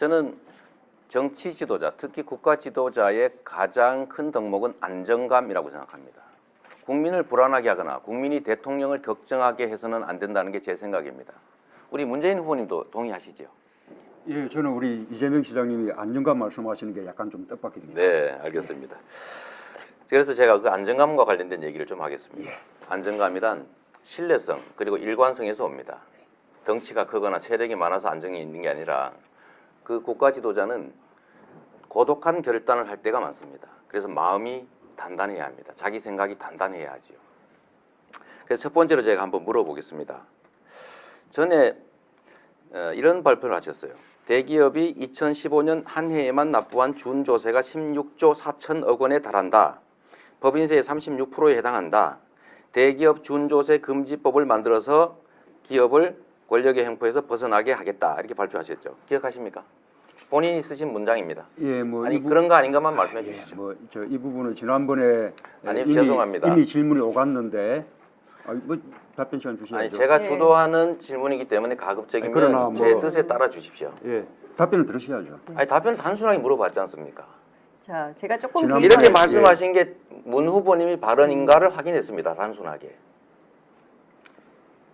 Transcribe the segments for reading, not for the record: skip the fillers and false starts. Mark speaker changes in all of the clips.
Speaker 1: 저는 정치 지도자, 특히 국가 지도자의 가장 큰 덕목은 안정감이라고 생각합니다. 국민을 불안하게 하거나 국민이 대통령을 걱정하게 해서는 안 된다는 게 제 생각입니다. 우리 문재인 후보님도 동의하시죠?
Speaker 2: 예, 저는 우리 이재명 시장님이 안정감 말씀하시는 게 약간 좀 뜻밖입니다.
Speaker 1: 네, 알겠습니다. 그래서 제가 그 안정감과 관련된 얘기를 좀 하겠습니다. 안정감이란 신뢰성 그리고 일관성에서 옵니다. 덩치가 크거나 세력이 많아서 안정이 있는 게 아니라 그 국가 지도자는 고독한 결단을 할 때가 많습니다. 그래서 마음이 단단해야 합니다. 자기 생각이 단단해야 하지요. 그래서 첫 번째로 제가 한번 물어보겠습니다. 전에 이런 발표를 하셨어요. 대기업이 2015년 한 해에만 납부한 준조세가 16조 4천억 원에 달한다. 법인세의 36%에 해당한다. 대기업 준조세 금지법을 만들어서 기업을 권력의 횡포에서 벗어나게 하겠다. 이렇게 발표하셨죠. 기억하십니까? 본인이 쓰신 문장입니다.
Speaker 2: 예, 뭐
Speaker 1: 아니 그런 거 아닌가만 말씀해 주시죠.
Speaker 2: 뭐 저 이 부분은 지난번에
Speaker 1: 아니 죄송합니다.
Speaker 2: 이미 질문이 오갔는데 뭐 답변 시간 주셔야죠.
Speaker 1: 아니 제가 주도하는 질문이기 때문에 가급적이면
Speaker 2: 그러나
Speaker 1: 제
Speaker 2: 뭐-
Speaker 1: 뜻에 따라 주십시오.
Speaker 2: 예, 답변을 들으셔야죠.
Speaker 1: 아니 답변을 단순하게 물어봤지 않습니까?
Speaker 3: 자, 제가 조금
Speaker 2: 지난번에
Speaker 1: 이렇게
Speaker 2: 예.
Speaker 1: 말씀하신 게 문 후보님이 발언인가를 확인했습니다. 단순하게.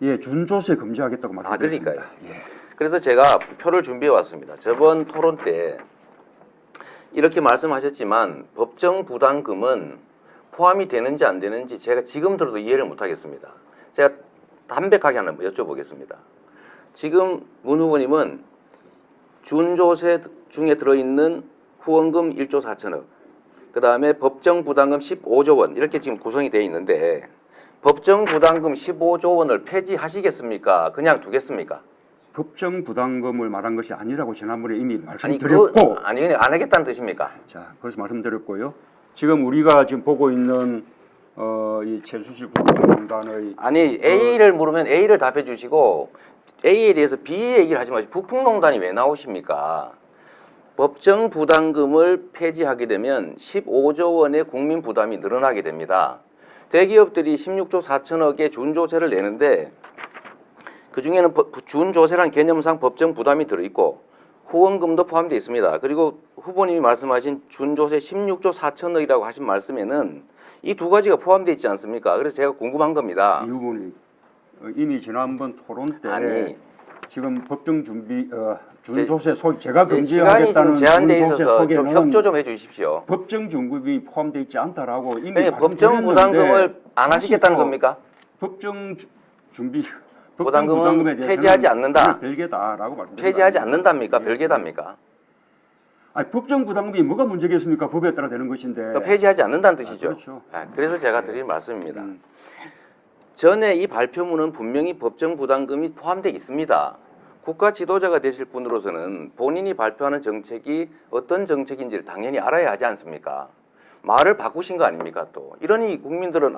Speaker 2: 예, 준조세 금지하겠다고 말씀드렸습니다.
Speaker 1: 그러니까요.
Speaker 2: 예.
Speaker 1: 그래서 제가 표를 준비해 왔습니다. 저번 토론 때 이렇게 말씀하셨지만 법정 부담금은 포함이 되는지 안 되는지 제가 지금 들어도 이해를 못 하겠습니다. 제가 담백하게 하나 여쭤보겠습니다. 지금 문 후보님은 준조세 중에 들어있는 후원금 1조 4천억, 그 다음에 법정 부담금 15조 원 이렇게 지금 구성이 되어 있는데 법정 부담금 15조 원을 폐지하시겠습니까? 그냥 두겠습니까?
Speaker 2: 법정 부담금을 말한 것이 아니라고 지난번에 이미
Speaker 1: 아니
Speaker 2: 말씀드렸고,
Speaker 1: 아니 안 하겠다는 뜻입니까?
Speaker 2: 자, 그래서 말씀드렸고요. 지금 우리가 지금 보고 있는 이 최순실 국정농단의
Speaker 1: 아니 A를 물으면 A를 답해 주시고 A에 대해서 B 얘기를 하지 마시고 북풍농단이 왜 나오십니까? 법정 부담금을 폐지하게 되면 15조 원의 국민 부담이 늘어나게 됩니다. 대기업들이 16조 4천억의 준조세를 내는데 그중에는 준조세라는 개념상 법정 부담이 들어있고 후원금도 포함되어 있습니다. 그리고 후보님이 말씀하신 준조세 16조 4천억이라고 하신 말씀에는 이 두 가지가 포함되어 있지 않습니까? 그래서 제가 궁금한 겁니다.
Speaker 2: 이 부분이 이미 지난번 토론 때
Speaker 1: 아니,
Speaker 2: 지금 법정 준비 준조세 속 제가
Speaker 1: 시간이
Speaker 2: 금지하겠다는
Speaker 1: 지금 제한돼
Speaker 2: 준조세
Speaker 1: 있어서 좀
Speaker 2: 속에는
Speaker 1: 협조 좀 해주십시오.
Speaker 2: 법정 준급이 포함되어 있지 않다라고 이미
Speaker 1: 그러니까 법정
Speaker 2: 말씀드렸는데
Speaker 1: 부담금을 안 하시겠다는
Speaker 2: 다시 또
Speaker 1: 겁니까?
Speaker 2: 법정 준비
Speaker 1: 부담금은
Speaker 2: 부담금에 대해서는
Speaker 1: 폐지하지 않는다.
Speaker 2: 별개다라고 말씀드립니다.
Speaker 1: 폐지하지 않는답니까?
Speaker 2: 예.
Speaker 1: 별개답니까?
Speaker 2: 아니, 법정 부담금이 뭐가 문제겠습니까? 법에 따라 되는 것인데.
Speaker 1: 그러니까 폐지하지 않는다는 뜻이죠.
Speaker 2: 그렇죠.
Speaker 1: 그래서 제가 드린 말씀입니다. 전에 이 발표문은 분명히 법정 부담금이 포함되어 있습니다. 국가 지도자가 되실 분으로서는 본인이 발표하는 정책이 어떤 정책인지를 당연히 알아야 하지 않습니까? 말을 바꾸신 거 아닙니까 또. 이러니 국민들은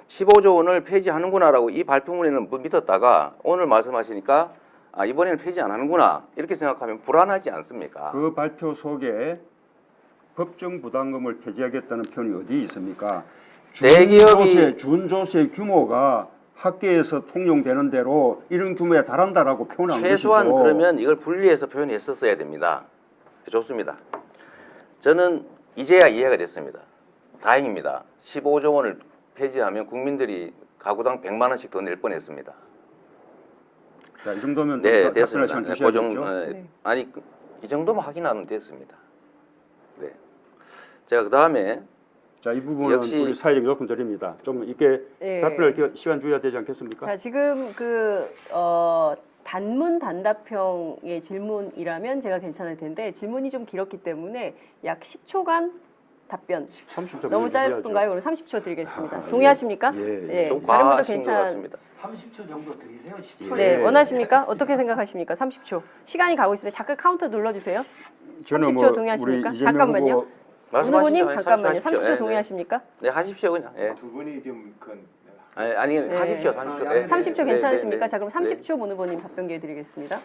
Speaker 1: 15조 원을 폐지하는구나라고 이 발표문에는 믿었다가 오늘 말씀하시니까 이번에는 폐지 안 하는구나 이렇게 생각하면 불안하지 않습니까?
Speaker 2: 그 발표 속에 법정 부담금을 폐지하겠다는 표현이 어디 있습니까? 준조세 규모가 학계에서 통용되는 대로 이런 규모에 달한다라고 표현한
Speaker 1: 최소한
Speaker 2: 것이죠.
Speaker 1: 그러면 이걸 분리해서 표현했었어야 됩니다. 좋습니다. 저는 이제야 이해가 됐습니다. 다행입니다. 15조 원을 폐지하면 국민들이 가구당 100만 원씩 더 낼 뻔했습니다.
Speaker 2: 자, 이 정도면
Speaker 1: 네,
Speaker 2: 답변할
Speaker 1: 됐습니다.
Speaker 2: 시간
Speaker 1: 네,
Speaker 2: 주셔야겠죠.
Speaker 1: 아니 이 정도만 확인하면 됐습니다. 네. 제가 그 다음에
Speaker 2: 자, 이 부분은
Speaker 1: 역시-
Speaker 2: 우리 사회적 요금 드립니다. 좀 이렇게
Speaker 3: 예.
Speaker 2: 답변할 시간 줘야 되지 않겠습니까?
Speaker 3: 자, 지금 단문 단답형의 질문이라면 제가 괜찮을 텐데 질문이 좀 길었기 때문에 약 10초간 답변.
Speaker 2: 30초
Speaker 3: 너무 짧은가요? 그럼 30초 드리겠습니다. 동의하십니까?
Speaker 2: 예.
Speaker 1: 좀
Speaker 3: 다른 분도
Speaker 1: 과하신 것 같습니다.
Speaker 4: 30초 정도 드리세요. 10초.
Speaker 3: 네,
Speaker 2: 예.
Speaker 3: 원하십니까? 어떻게 생각하십니까? 30초. 시간이 가고 있으면 잠깐 카운터 눌러주세요.
Speaker 2: 저는
Speaker 3: 30초 동의하십니까?
Speaker 2: 우리 이재명
Speaker 3: 잠깐만요.
Speaker 2: 후보
Speaker 3: 문 후보님
Speaker 1: 말씀하시죠.
Speaker 3: 잠깐만요.
Speaker 1: 하십시오.
Speaker 3: 30초
Speaker 1: 예,
Speaker 3: 동의하십니까?
Speaker 1: 네, 하십시오 그냥. 예.
Speaker 4: 두 분이 좀
Speaker 1: 아니
Speaker 3: 네.
Speaker 1: 하십시오. 30초. 예,
Speaker 3: 30초
Speaker 1: 네,
Speaker 3: 괜찮으십니까?
Speaker 1: 네,
Speaker 3: 자, 그럼
Speaker 1: 네.
Speaker 3: 30초 문 후보님 답변 기회 드리겠습니다.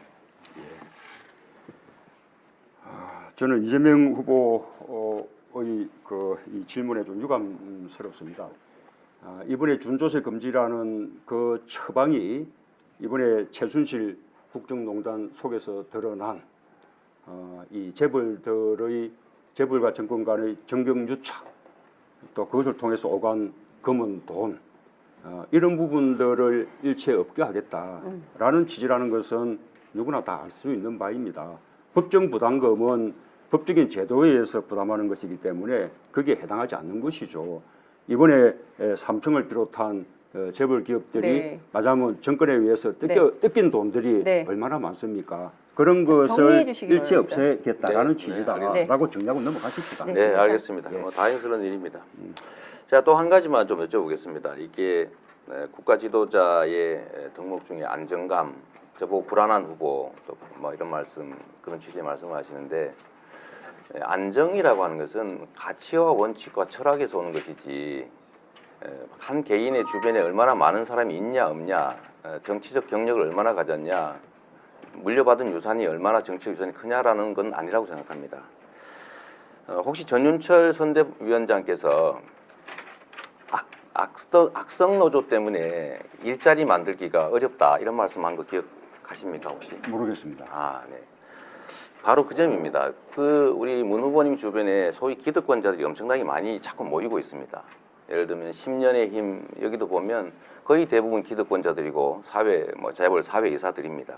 Speaker 2: 저는 이재명 후보의 이 질문에 좀 유감스럽습니다. 이번에 준조세 금지라는 그 처방이 이번에 최순실 국정농단 속에서 드러난 이 재벌과 정권 간의 정경유착, 또 그것을 통해서 오간 검은 돈, 이런 부분들을 일체 없게 하겠다라는 취지라는 것은 누구나 다 알 수 있는 바입니다. 법정 부담금은 법적인 제도에 의해서 부담하는 것이기 때문에 거기에 해당하지 않는 것이죠. 이번에 삼성을 비롯한 재벌 기업들이
Speaker 3: 네.
Speaker 2: 말하자면 정권에 의해서 뜯긴 돈들이
Speaker 3: 네.
Speaker 2: 얼마나 많습니까? 그런
Speaker 3: 정리해
Speaker 2: 것을
Speaker 3: 주시기
Speaker 2: 일체
Speaker 3: 바랍니다.
Speaker 2: 없애겠다라는
Speaker 1: 네, 네,
Speaker 2: 취지다라고 정리하고 넘어가십시다.
Speaker 3: 네.
Speaker 1: 네, 알겠습니다. 뭐 다행스러운 일입니다. 제가 또 한 가지만 좀 여쭤보겠습니다. 이게 국가 지도자의 덕목 중에 안정감, 저보고 불안한 후보, 또 뭐 이런 말씀, 그런 취지의 말씀을 하시는데 안정이라고 하는 것은 가치와 원칙과 철학에서 오는 것이지 한 개인의 주변에 얼마나 많은 사람이 있냐 없냐, 정치적 경력을 얼마나 가졌냐, 물려받은 유산이 얼마나 정치적 유산이 크냐라는 건 아니라고 생각합니다. 혹시 전윤철 선대위원장께서 악성 노조 때문에 일자리 만들기가 어렵다 이런 말씀한 거 기억하십니까 혹시?
Speaker 2: 모르겠습니다.
Speaker 1: 아, 네. 바로 그 점입니다. 우리 문 후보님 주변에 소위 기득권자들이 엄청나게 많이 자꾸 모이고 있습니다. 예를 들면 10년의 힘 여기도 보면 거의 대부분 기득권자들이고 재벌 사회 이사들입니다.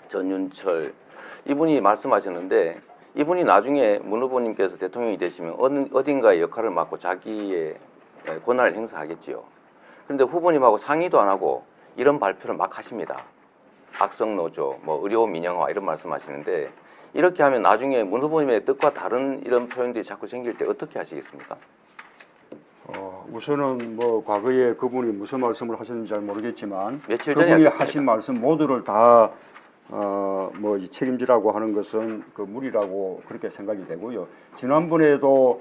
Speaker 1: 전윤철 이분이 말씀하셨는데 이분이 나중에 문 후보님께서 대통령이 되시면 어딘가의 역할을 맡고 자기의 권한을 행사하겠지요. 그런데 후보님하고 상의도 안 하고 이런 발표를 막 하십니다. 악성노조, 의료 민영화 이런 말씀하시는데 이렇게 하면 나중에 문 후보님의 뜻과 다른 이런 표현들이 자꾸 생길 때 어떻게 하시겠습니까?
Speaker 2: 우선은 과거에 그분이 무슨 말씀을 하셨는지 잘 모르겠지만
Speaker 1: 며칠 전에
Speaker 2: 그분이
Speaker 1: 하셨습니다.
Speaker 2: 하신 말씀 모두를 다 책임지라고 하는 것은 그 무리라고 그렇게 생각이 되고요. 지난번에도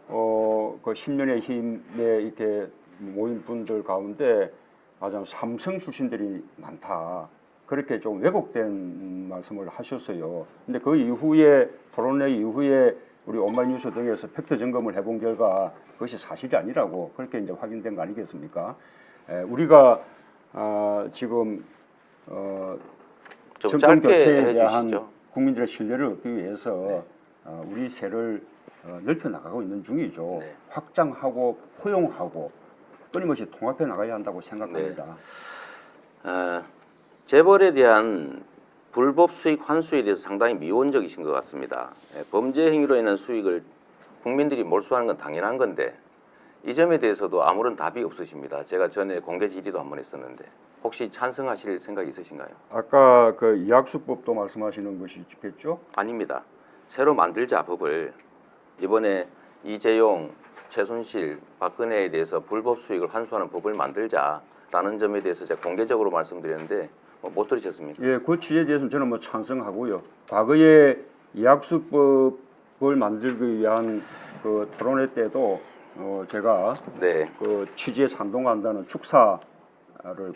Speaker 2: 그 10년의 힘에 이렇게 모인 분들 가운데 아주 삼성 출신들이 많다. 그렇게 좀 왜곡된 말씀을 하셨어요. 근데 그 이후에 토론회 이후에 우리 온마이 뉴스 등에서 팩트 점검을 해본 결과 그것이 사실이 아니라고 그렇게 이제 확인된 거 아니겠습니까? 우리가 지금
Speaker 1: 좀
Speaker 2: 정권
Speaker 1: 짧게
Speaker 2: 교체에 대한
Speaker 1: 해주시죠.
Speaker 2: 국민들의 신뢰를 얻기 위해서 우리 세를 넓혀 나가고 있는 중이죠.
Speaker 1: 네.
Speaker 2: 확장하고 포용하고 끊임없이 통합해 나가야 한다고 생각합니다.
Speaker 1: 재벌에 대한 불법 수익 환수에 대해서 상당히 미온적이신 것 같습니다. 범죄 행위로 인한 수익을 국민들이 몰수하는 건 당연한 건데 이 점에 대해서도 아무런 답이 없으십니다. 제가 전에 공개 질의도 한 번 했었는데 혹시 찬성하실 생각이 있으신가요?
Speaker 2: 아까 그 이학수법도 말씀하시는 것이겠죠?
Speaker 1: 아닙니다. 새로 만들자 법을 이번에 이재용, 최순실, 박근혜에 대해서 불법 수익을 환수하는 법을 만들자라는 점에 대해서 제가 공개적으로 말씀드렸는데 못 들으셨습니까?
Speaker 2: 예, 그 취지에 대해서는 저는 찬성하고요. 과거에 이학수법을 만들기 위한 그 토론회 때도 제가
Speaker 1: 네.
Speaker 2: 그 취지에 찬동한다는 축사를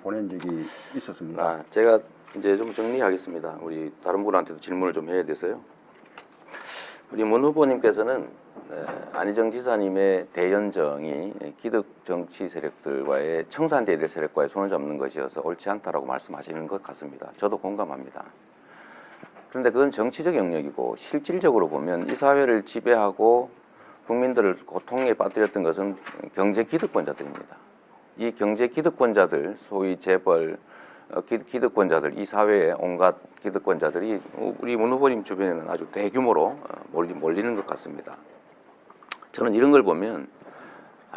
Speaker 2: 보낸 적이 있었습니다.
Speaker 1: 제가 이제 좀 정리하겠습니다. 우리 다른 분한테도 질문을 좀 해야 돼서요. 우리 문 후보님께서는 안희정 지사님의 대연정이 기득 정치 세력들과의 청산돼야 될 세력과의 손을 잡는 것이어서 옳지 않다라고 말씀하시는 것 같습니다. 저도 공감합니다. 그런데 그건 정치적 영역이고 실질적으로 보면 이 사회를 지배하고 국민들을 고통에 빠뜨렸던 것은 경제 기득권자들입니다. 이 경제 기득권자들, 소위 재벌 기득권자들, 이 사회의 온갖 기득권자들이 우리 문 후보님 주변에는 아주 대규모로 몰리는 것 같습니다. 저는 이런 걸 보면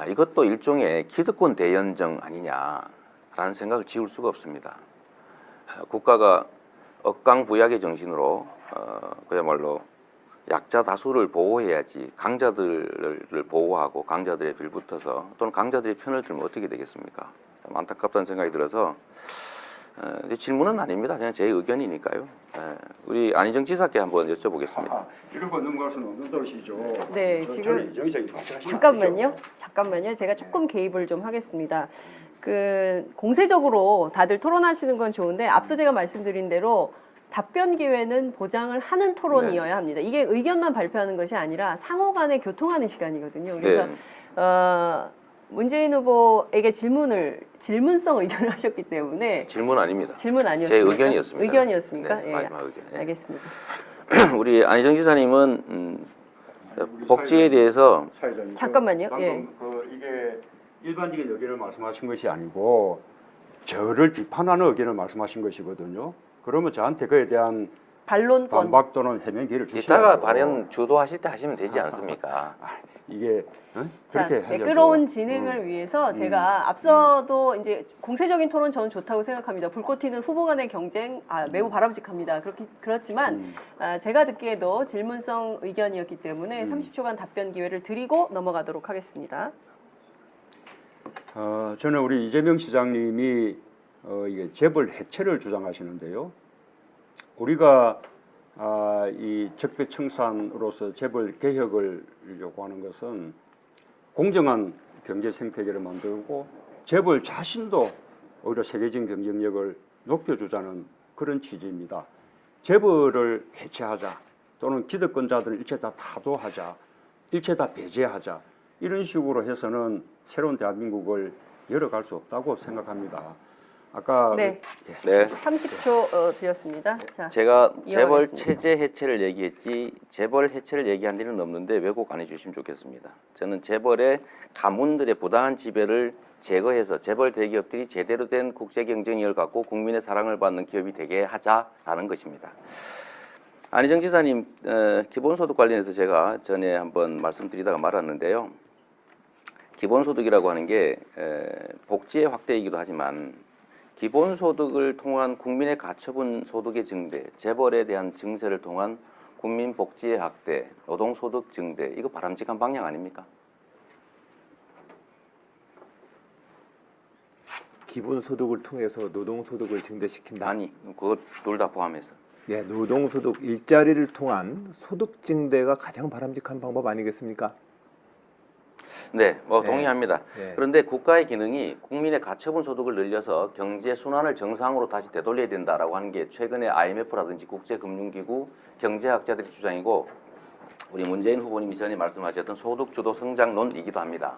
Speaker 1: 이것도 일종의 기득권 대연정 아니냐라는 생각을 지울 수가 없습니다. 국가가 억강부약의 정신으로 그야말로 약자 다수를 보호해야지 강자들을 보호하고 강자들의 빌붙어서 또는 강자들의 편을 들면 어떻게 되겠습니까? 좀 안타깝다는 생각이 들어서 질문은 아닙니다. 그냥 제 의견이니까요. 우리 안희정 지사께 한번 여쭤보겠습니다.
Speaker 2: 이런 거 넘어갈 수는 없는 것이죠.
Speaker 3: 네, 지금 잠깐만요. 제가 조금 개입을 좀 하겠습니다. 공세적으로 다들 토론하시는 건 좋은데 앞서 제가 말씀드린 대로 답변 기회는 보장을 하는 토론이어야 합니다. 이게 의견만 발표하는 것이 아니라 상호 간에 교통하는 시간이거든요. 그래서 문재인 후보에게 질문성 의견을 하셨기 때문에
Speaker 1: 질문 아닙니다.
Speaker 3: 질문 아니었습니까?
Speaker 1: 제 의견이었습니다.
Speaker 3: 의견이었습니까?
Speaker 1: 네,
Speaker 3: 예,
Speaker 1: 마지막 의견. 네.
Speaker 3: 알겠습니다.
Speaker 1: 우리 안희정 지사님은 복지에 대해서
Speaker 2: 사회자님,
Speaker 3: 잠깐만요.
Speaker 2: 방금
Speaker 3: 예.
Speaker 2: 이게 일반적인 의견을 말씀하신 것이 아니고 저를 비판하는 의견을 말씀하신 것이거든요. 그러면 저한테 그에 대한
Speaker 3: 반론권.
Speaker 2: 반박 또는 해명 기회를 주셔야죠.
Speaker 1: 이따가 발언 주도하실 때 하시면 되지 않습니까?
Speaker 2: 이게
Speaker 3: 자,
Speaker 2: 그렇게 하죠.
Speaker 3: 매끄러운 진행을 위해서 제가 앞서도 이제 공세적인 토론 저는 좋다고 생각합니다. 불꽃 튀는 후보 간의 경쟁 매우 바람직합니다. 그렇지만 제가 듣기에도 질문성 의견이었기 때문에 30초간 답변 기회를 드리고 넘어가도록 하겠습니다.
Speaker 2: 저는 우리 이재명 시장님이 이게 재벌 해체를 주장하시는데요. 우리가 이 적폐청산으로서 재벌 개혁을 요구하는 것은 공정한 경제 생태계를 만들고 재벌 자신도 오히려 세계적인 경쟁력을 높여주자는 그런 취지입니다. 재벌을 해체하자 또는 기득권자들을 일체 다 타도하자, 일체 다 배제하자 이런 식으로 해서는 새로운 대한민국을 열어갈 수 없다고 생각합니다. 아까
Speaker 3: 네.
Speaker 1: 네.
Speaker 3: 30초 드렸습니다. 자,
Speaker 1: 제가 재벌
Speaker 3: 이어가겠습니다.
Speaker 1: 체제 해체를 얘기했지 재벌 해체를 얘기한 일은 없는데 왜곡 안 해주시면 좋겠습니다. 저는 재벌의 가문들의 부당한 지배를 제거해서 재벌 대기업들이 제대로 된 국제 경쟁력을 갖고 국민의 사랑을 받는 기업이 되게 하자라는 것입니다. 안희정 지사님 기본소득 관련해서 제가 전에 한번 말씀드리다가 말았는데요. 기본소득이라고 하는 게 복지의 확대이기도 하지만 기본소득을 통한 국민의 가처분 소득의 증대, 재벌에 대한 증세를 통한 국민 복지의 확대, 노동소득 증대, 이거 바람직한 방향 아닙니까?
Speaker 5: 기본소득을 통해서 노동소득을 증대시킨다.
Speaker 1: 아니, 그거 둘 다 포함해서.
Speaker 5: 네, 노동소득 일자리를 통한 소득 증대가 가장 바람직한 방법 아니겠습니까?
Speaker 1: 네, 뭐
Speaker 5: 네.
Speaker 1: 동의합니다.
Speaker 5: 네.
Speaker 1: 그런데 국가의 기능이 국민의 가처분 소득을 늘려서 경제 순환을 정상으로 다시 되돌려야 된다라고 하는 게 최근에 IMF라든지 국제금융기구 경제학자들의 주장이고 우리 문재인 후보님이 전에 말씀하셨던 소득주도 성장론이기도 합니다.